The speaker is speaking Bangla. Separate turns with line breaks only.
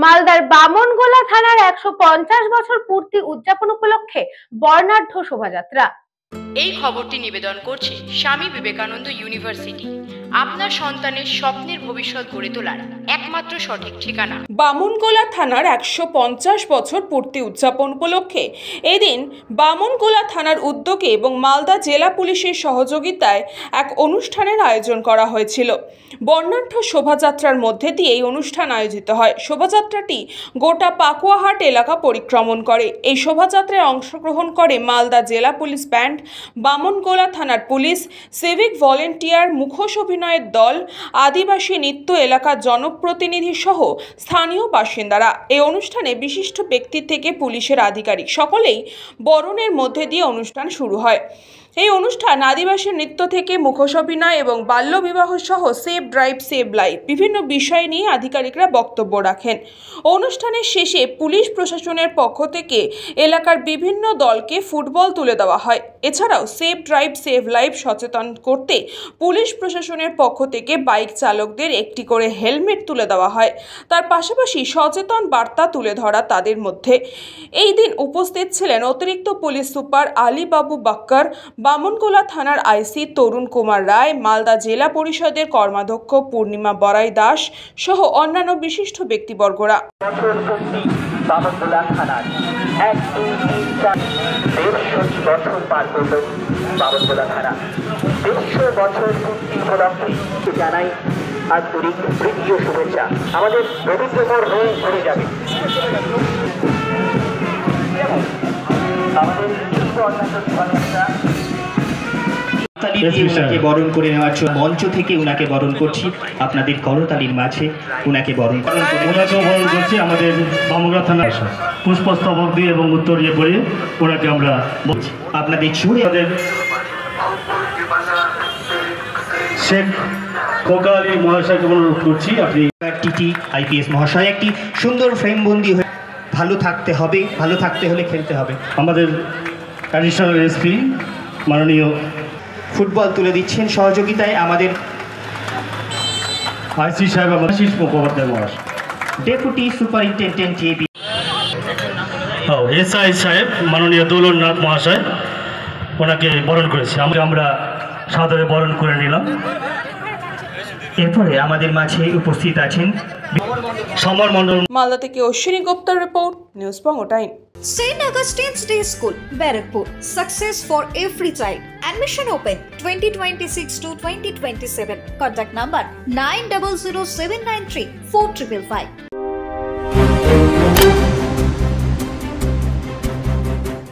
মালদার বামনগোলা থানার 150 বছর পূর্তি উদযাপন উপলক্ষে বর্ণাঢ্য শোভাযাত্রা।
এই খবরটি নিবেদন করছে স্বামী বিবেকানন্দ ইউনিভার্সিটি, আপনার সন্তানের স্বপ্নের ভবিষ্যৎ গড়ে তোলার একমাত্র সঠিক ঠিকানা।
বামনগোলা থানার 150 বছর পূর্তি উদযাপন উপলক্ষে এদিন বামনগোলা থানার উদ্যোগে এবং মালদা জেলা পুলিশের সহযোগিতায় এক অনুষ্ঠানের আয়োজন করা হয়েছিল। বর্ণাঢ্য শোভাযাত্রার মধ্যে দিয়ে এই অনুষ্ঠান আয়োজিত হয়। শোভাযাত্রাটি গোটা পাকুয়াহাট এলাকা পরিক্রমণ করে। এই শোভাযাত্রায় অংশগ্রহণ করে মালদা জেলা পুলিশ ব্যান্ড, বামনগোলা থানার পুলিশ, সিভিক ভলেন্টিয়ার, মুখোশ অভিনয়ের দল, আদিবাসী নৃত্য এলাকার জনপ্রতিনিধি সহ স্থানীয় বাসিন্দারা। এই অনুষ্ঠানে বিশিষ্ট ব্যক্তি থেকে পুলিশের আধিকারিক সকলেই বরণের মধ্যে দিয়ে অনুষ্ঠান শুরু হয়। এই অনুষ্ঠান আদিবাসী নৃত্য থেকে মুখোশ অভিনয় এবং বাল্যবিবাহ সহ সেভ ড্রাইভ সেভ লাইফ বিভিন্ন বিষয় নিয়ে আধিকারিকরা বক্তব্য রাখেন। অনুষ্ঠানের শেষে পুলিশ প্রশাসনের পক্ষ থেকে এলাকার বিভিন্ন দলকে ফুটবল তুলে দেওয়া হয়। এছাড়াও সেভ ড্রাইভ সেভ লাইফ সচেতন করতে পুলিশ প্রশাসনের পক্ষ থেকে বাইক চালকদের একটি করে হেলমেট তুলে দেওয়া হয়। তার পাশাপাশি সচেতন বার্তা তুলে ধরা তাদের মধ্যে। এই দিন উপস্থিত ছিলেন অতিরিক্ত পুলিশ সুপার আলী বাবু বাক্কার, বামনগোলা থানার আইসি তরুণ কুমার রায়, মালদা জেলা পরিষদের কর্মাধ্যক্ষ পূর্ণিমা বড়াই দাস সহ অন্যান্য বিশিষ্ট ব্যক্তিবর্গরা।
বামনগোলা থানার 1, 2, 3, 4 150 বছর পার করল বামনগোলা থানা। 150 বছর পূর্তি উপলক্ষে জানাই আন্তরিক প্রীতি ও শুভেচ্ছা। আমাদের রবীন্দ্রমোর হয়ে ঘুরে যাবে। আমাদের উনাকে বরণ করে নেওয়ার জন্য মঞ্চ থেকে উনাকে বরণ করছি। আপনাদের করতালির মাঝে উনাকে বরণ
করছি। আমাদের বামনগোলা থানার পুষ্পস্তবক দিয়ে এবং উত্তরিয়ে পড়ে ওনাকে আমরা বলছি।
আপনাদের ছুড়ে
শেখ খোকা আলী মহাশয়কে অনুরোধ করছি, আপনি
টিটি আইপিএস মহাশয় একটি সুন্দর ফ্রেমবন্দি হয়ে ভালো থাকতে হবে, ভালো থাকতে হলে খেলতে হবে।
আমাদের অ্যাডিশনাল এসপি মাননীয়
ফুটবল তুলে দিচ্ছেন সহযোগিতায় আমাদের
আইসি সাহেব, আশিস মুখোপাধ্যায় মহাশয়,
ডেপুটি সুপারিনটেন্ডেন্ট জেবি,
এসআই সাহেব মাননীয় দৌলতনাথ মহাশয় ওনাকে বরণ করেছে। আমরা সাদরে বরণ করে নিলাম।
এরপরে আমাদের মাঝে উপস্থিত আছেন
সমর মণ্ডল।
মালদা থেকে Ashwini গুপ্তার report, news Banga time.
St. Augustine's Day School, Barrackpur. Success for every child. Admission open 2026 to 2027. Contact number 900793 4555.